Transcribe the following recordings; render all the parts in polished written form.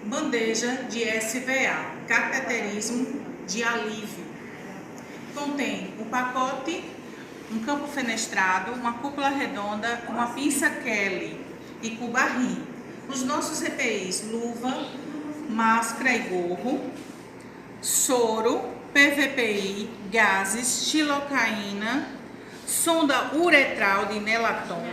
Bandeja de SVA, cateterismo de alívio. Contém um pacote, um campo fenestrado, uma cúpula redonda, uma pinça Kelly e cubarrim. Os nossos EPIs: luva, máscara e gorro, soro, PVPI, gases, xilocaína, sonda uretral de Nelaton,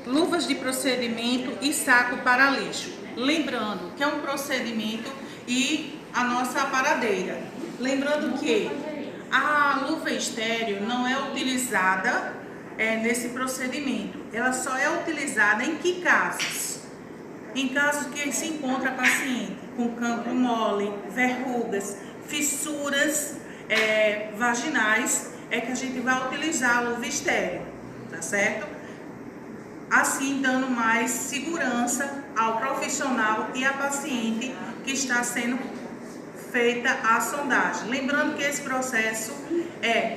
luvas de procedimento e saco para lixo. Lembrando que é um procedimento e a nossa aparadeira. Lembrando que a luva estéreo não é utilizada nesse procedimento. Ela só é utilizada em que casos? Em casos que se encontra paciente com cancro mole, verrugas, fissuras vaginais, é que a gente vai utilizar a luva estéreo, tá certo? Assim, dando mais segurança ao profissional e à paciente que está sendo feita a sondagem. Lembrando que esse processo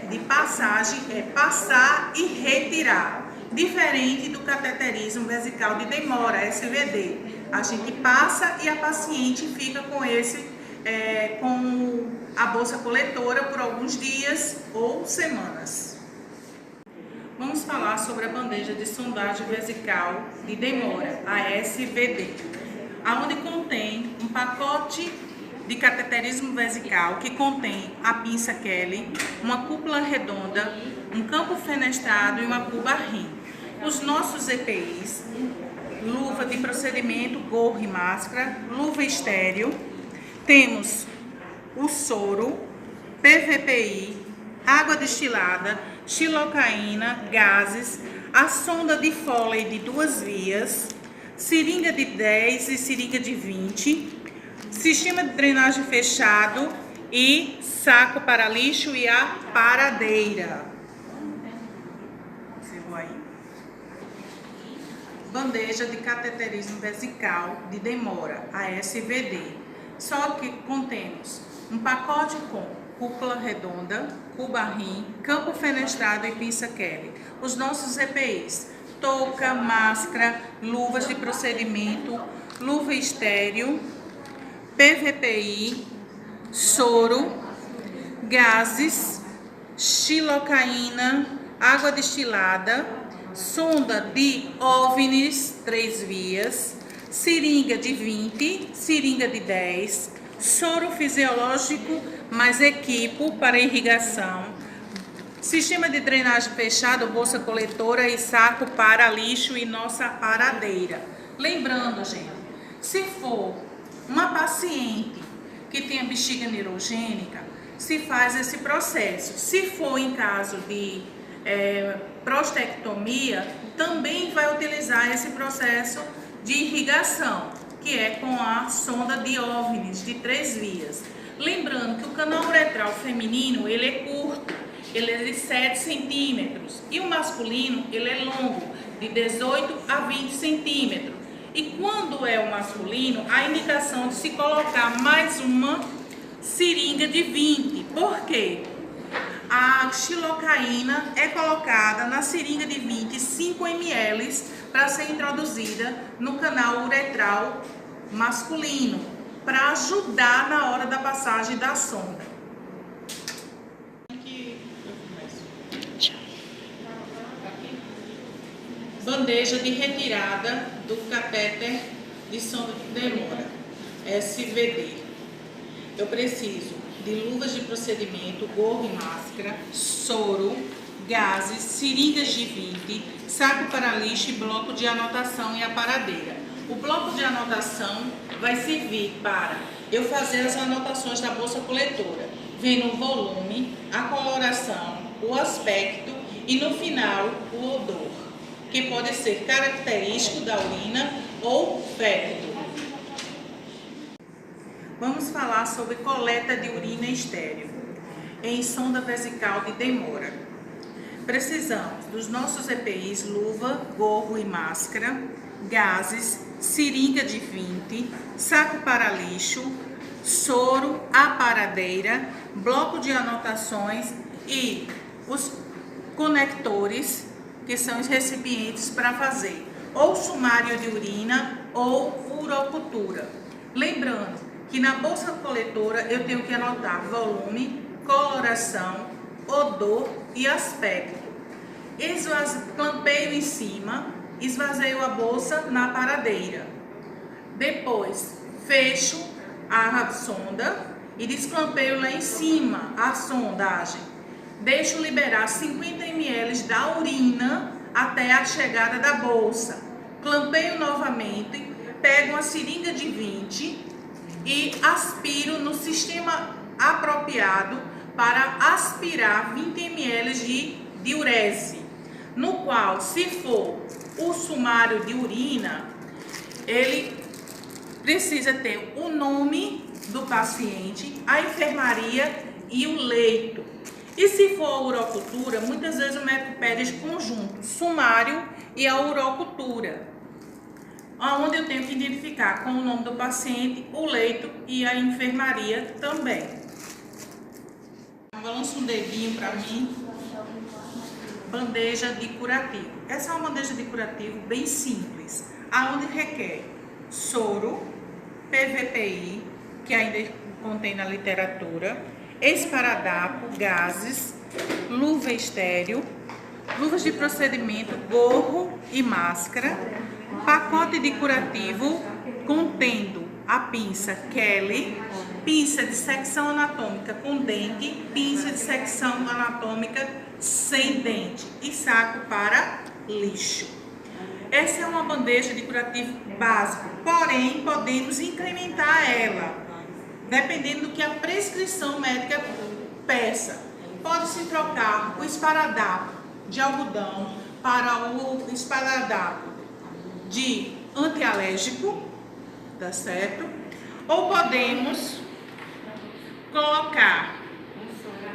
de passagem, passar e retirar, diferente do cateterismo vesical de demora, SVD. A gente passa e a paciente fica com com a bolsa coletora por alguns dias ou semanas. Vamos falar sobre a bandeja de sondagem vesical de demora, a SVD, onde contém um pacote de cateterismo vesical que contém a pinça Kelly, uma cúpula redonda, um campo fenestrado e uma cubarrim. Os nossos EPIs: luva de procedimento, gorro e máscara, luva estéreo. Temos o soro, PVPI, água destilada, xilocaína, gases, a sonda de Foley de 2 vias, seringa de 10 e seringa de 20, sistema de drenagem fechado e saco para lixo e a paradeira. Bandeja de cateterismo vesical de demora, a SVD. Só que contemos um pacote com cúpula redonda, cubarrim, campo fenestrado e pinça Kelly. Os nossos EPIs: touca, máscara, luvas de procedimento, luva estéreo, PVPI, soro, gases, xilocaína, água destilada, sonda de OVNIs 3 vias, seringa de 20, seringa de 10, soro fisiológico mais equipo para irrigação, sistema de drenagem fechado, bolsa coletora e saco para lixo e nossa paradeira. Lembrando, gente, se for uma paciente que tenha bexiga neurogênica, se faz esse processo. Se for em caso de prostectomia, também vai utilizar esse processo de irrigação, que é com a sonda de OVNIs de 3 vias. Lembrando que o canal uretral feminino ele é curto, ele é de 7 centímetros, e o masculino ele é longo, de 18 a 20 centímetros. E quando é o masculino, a indicação de se colocar mais uma seringa de 20. Por quê? A xilocaína é colocada na seringa de 20, 5 ml, para ser introduzida no canal uretral masculino, para ajudar na hora da passagem da sonda. Bandeja de retirada do catéter de sonda de demora, SVD. Eu preciso de luvas de procedimento, gorro e máscara, soro, gases, seringas de 20, saco para lixo e bloco de anotação e a paradeira. O bloco de anotação vai servir para eu fazer as anotações da bolsa coletora, vendo o volume, a coloração, o aspecto e no final o odor, que pode ser característico da urina ou fétido. Vamos falar sobre coleta de urina estéreo em sonda vesical de demora. Precisamos dos nossos EPIs: luva, gorro e máscara, gases, seringa de 20, saco para lixo, soro, a paradeira, bloco de anotações e os conectores, que são os recipientes para fazer ou sumário de urina ou urocultura. Lembrando que na bolsa coletora eu tenho que anotar volume, coloração, odor e aspecto. Clampeio em cima, esvazeio a bolsa na paradeira. Depois, fecho a sonda e desclampeio lá em cima a sondagem. Deixo liberar 50 ml da urina até a chegada da bolsa. Clampeio novamente, pego uma seringa de 20 e aspiro no sistema apropriado para aspirar 20 ml de diurese, no qual, se for o sumário de urina, ele precisa ter o nome do paciente, a enfermaria e o leito. E se for a urocultura, muitas vezes o médico pede esse conjunto, sumário e a urocultura, onde eu tenho que identificar com o nome do paciente, o leito e a enfermaria também. Balança um dedinho para mim. Bandeja de curativo. Essa é uma bandeja de curativo bem simples, aonde requer soro, PVPI, que ainda contém na literatura, esparadrapo, gases, luva estéreo, luvas de procedimento, gorro e máscara, pacote de curativo contendo a pinça Kelly, pinça de secção anatômica com dente, pinça de secção anatômica sem dente e saco para lixo. Essa é uma bandeja de curativo básico, porém podemos incrementar ela, dependendo do que a prescrição médica peça. Pode-se trocar o esparadrapo de algodão para o esparadrapo de antialérgico, tá certo? Ou podemos colocar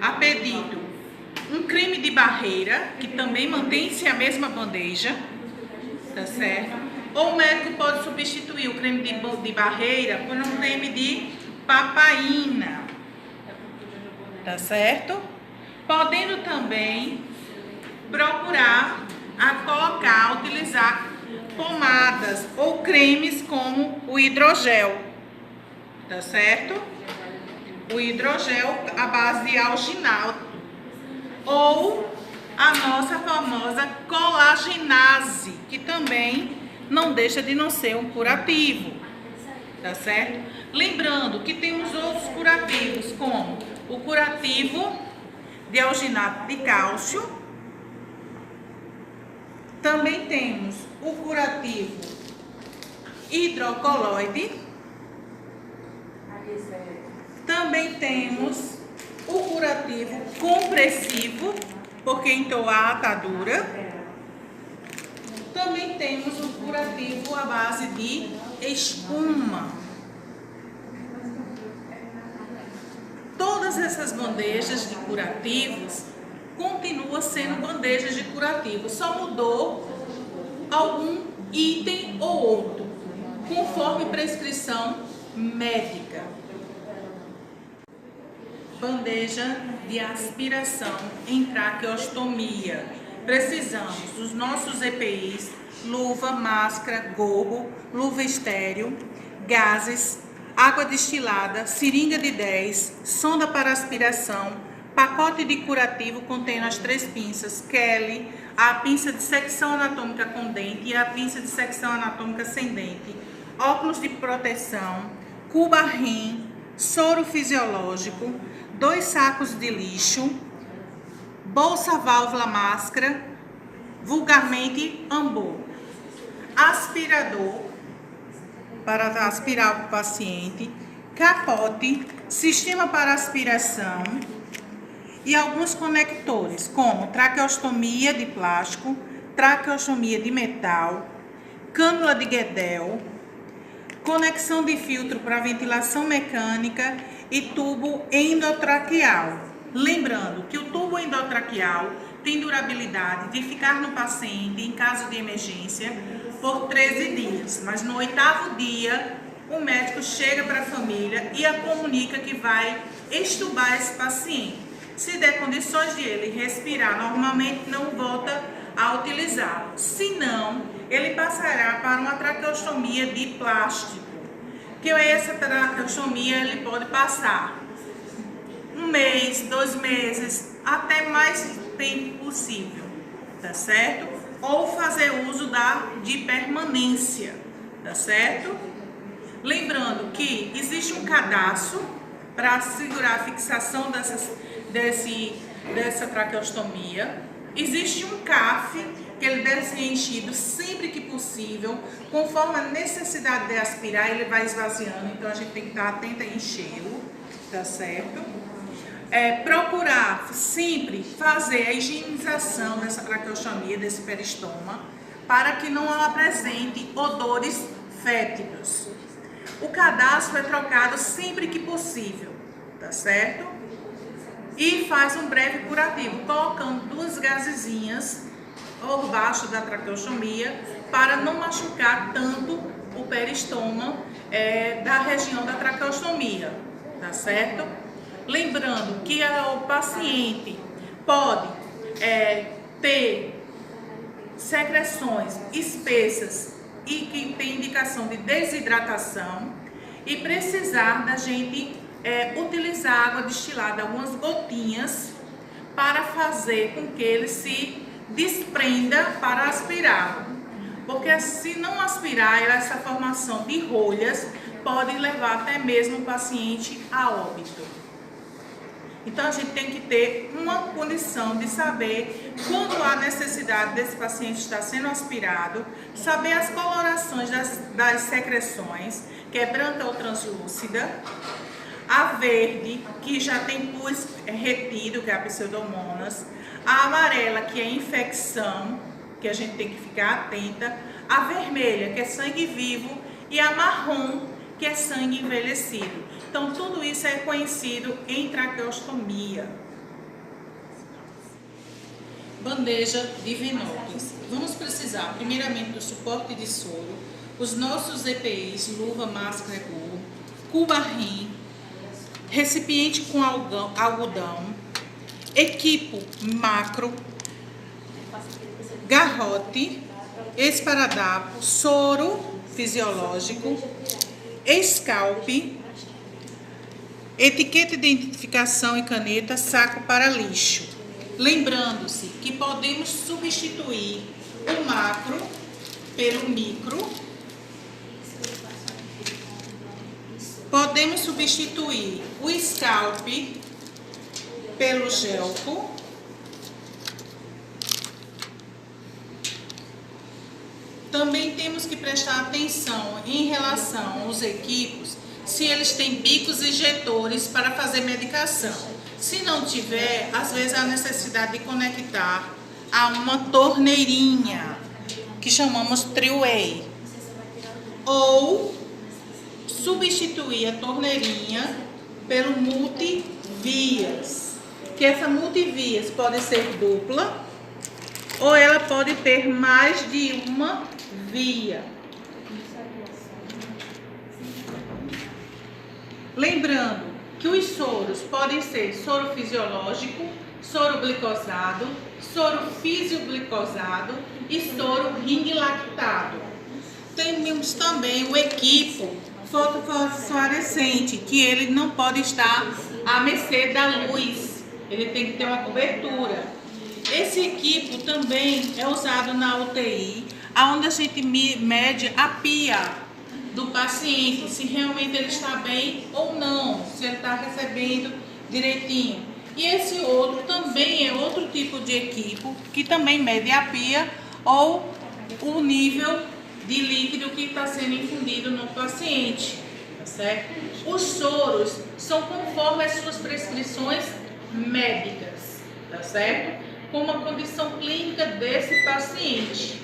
a pedido um creme de barreira, que também mantém-se a mesma bandeja, tá certo? Ou o médico pode substituir o creme de barreira por um creme de papaina, tá certo? Podendo também procurar utilizar pomadas ou cremes como o hidrogel, tá certo? O hidrogel à base de alginato ou a nossa famosa colagenase, que também não deixa de não ser um curativo, tá certo? Lembrando que temos outros curativos, como o curativo de alginato de cálcio. Também temos o curativo hidrocoloide. Também temos o curativo compressivo, porque entoa a atadura. Também temos o curativo à base de espuma. Todas essas bandejas de curativos continuam sendo bandejas de curativo, só mudou algum item ou outro, conforme prescrição médica. Bandeja de aspiração em traqueostomia. Precisamos dos nossos EPIs, luva, máscara, gorro, luva estéreo, gases, água destilada, seringa de 10, sonda para aspiração, pacote de curativo contendo as 3 pinças, Kelly, a pinça de secção anatômica com dente e a pinça de secção anatômica sem dente, óculos de proteção, cuba-rim, soro fisiológico, 2 sacos de lixo, bolsa válvula máscara, vulgarmente ambô, aspirador para aspirar o paciente, capote, sistema para aspiração e alguns conectores, como traqueostomia de plástico, traqueostomia de metal, cânula de Guedel, conexão de filtro para ventilação mecânica e tubo endotraqueal. Lembrando que o tubo endotraqueal tem durabilidade de ficar no paciente em caso de emergência por 13 dias, mas no 8º dia o médico chega para a família e a comunica que vai extubar esse paciente. Se der condições de ele respirar normalmente, não volta a utilizá-lo. Se não, ele passará para uma traqueostomia de plástico. que essa traqueostomia ele pode passar 1 mês, 2 meses, até mais tempo possível, tá certo? Ou fazer uso de permanência, tá certo? Lembrando que existe um cadastro para segurar a fixação dessa traqueostomia. Existe um CAF, que ele deve ser enchido sempre que possível, conforme a necessidade de aspirar, ele vai esvaziando, então a gente tem que estar atento a enchê-lo, tá certo? Procurar sempre fazer a higienização dessa traqueostomia, desse peristoma, para que não apresente odores fétidos. O cadastro é trocado sempre que possível, tá certo? E faz um breve curativo, colocando 2 gazezinhas por baixo da traqueostomia para não machucar tanto o peristoma da região da traqueostomia, tá certo? Lembrando que o paciente pode ter secreções espessas e que tem indicação de desidratação e precisar da gente utilizar água destilada, algumas gotinhas, para fazer com que ele se desprenda para aspirar. Porque se não aspirar, essa formação de rolhas pode levar até mesmo o paciente a óbito. Então, a gente tem que ter uma condição de saber quando há necessidade desse paciente estar sendo aspirado, saber as colorações das secreções, que é branca ou translúcida, a verde, que já tem pus retido, que é a pseudomonas, a amarela, que é infecção, que a gente tem que ficar atenta, a vermelha, que é sangue vivo, e a marrom, que é sangue envelhecido. Então, tudo isso é conhecido em traqueostomia. Bandeja de Venópolis. Vamos precisar, primeiramente, do suporte de soro, os nossos EPIs, luva, máscara, gorro, cubarrim, recipiente com algodão, equipo macro, garrote, esparadrapo, soro fisiológico, escalpe, etiqueta de identificação e caneta, saco para lixo. Lembrando-se que podemos substituir o macro pelo micro, podemos substituir o scalp pelo gelco, também temos que prestar atenção em relação aos equipos, se eles têm bicos injetores para fazer medicação. Se não tiver, às vezes há necessidade de conectar a uma torneirinha, que chamamos three-way, ou substituir a torneirinha pelo multivias, que essa multivias pode ser dupla ou ela pode ter mais de uma via. Lembrando que os soros podem ser soro fisiológico, soro glicosado, soro fisioglicosado e soro ring lactado. Temos também o equipo fotofluorescente, que ele não pode estar à mercê da luz, ele tem que ter uma cobertura. Esse equipo também é usado na UTI, onde a gente mede a PIA do paciente, se realmente ele está bem ou não, se ele está recebendo direitinho. E esse outro também é outro tipo de equipo, que também mede a PIA ou o nível de líquido que está sendo infundido no paciente, tá certo? Os soros são conforme as suas prescrições médicas, tá certo? Com uma condição clínica desse paciente.